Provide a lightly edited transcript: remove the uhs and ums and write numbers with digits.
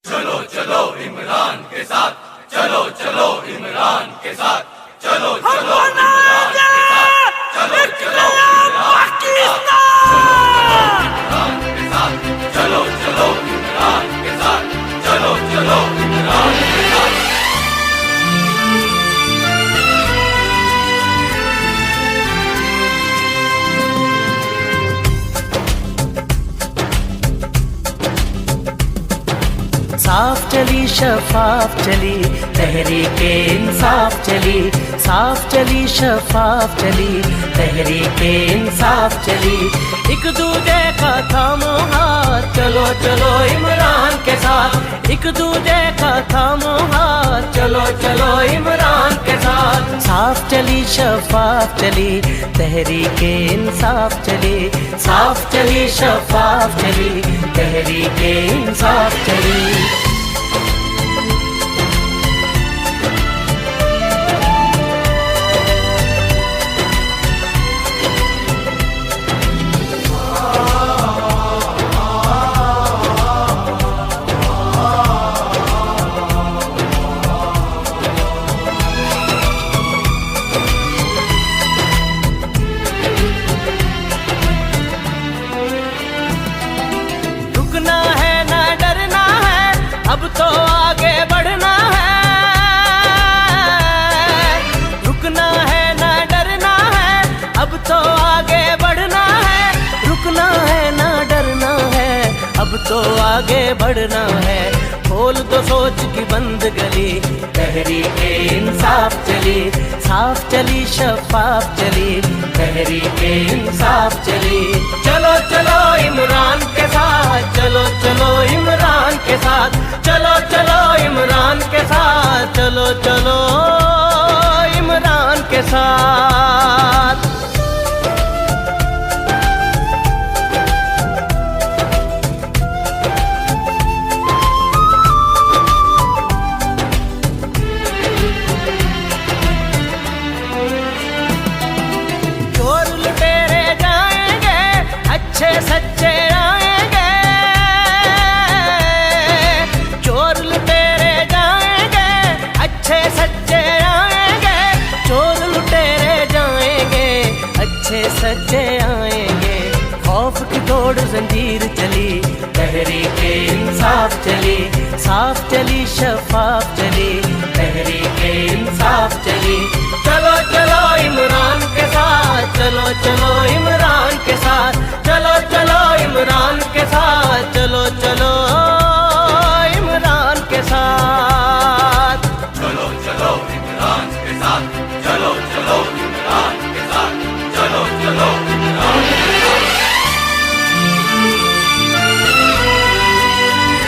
चलो चलो इमरान के साथ, चलो चलो इमरान के साथ, चलो चलो इमरान के साथ, चलो चलो इमरान के साथ, चलो चलो इमरान के साथ, चलो चलो इमरान के साथ। साफ चली शफाफ चली तहरीके इंसाफ चली, साफ चली शफाफ चली तहरीके इंसाफ चली। एक दूजे का थामो हाथ, चलो चलो इमरान के साथ। एक दूजे का थामो हाथ, चलो चलो इमरान के साथ। साफ चली शफाफ चली तहरीके इंसाफ चली, साफ चली शफाफ चली तहरीके इंसाफ चली। रुकना है ना डरना है, अब तो आगे बढ़ना है। रुकना है ना डरना है, अब तो आगे बढ़ना है। रुकना है ना डरना है, अब तो आगे बढ़ना है। खोल दो सोच की बंद गली, तहरीके इंसाफ चली, साफ चली शफाफ चली तहरीके इंसाफ चली। चलो चलो इमरान के साथ, चलो चलो इमरान के साथ, चलो चलो इमरान के साथ, चलो चलो इमरान के साथ। चोर लुटेरे जाएंगे, अच्छे सच्चे आएंगे। चोर लुटेरे जाएंगे, अच्छे सच्चे आएंगे। चोर लुटेरे जाएंगे, अच्छे सच्चे आएंगे। खौफ की तोड़ जंजीर चली, तहरीके इंसाफ चली, साफ चली शफाफ चली तहरीके इंसाफ चली। चलो चलो इमरान के साथ, चलो चलो इमरान के साथ, चलो चलो इमरान के साथ।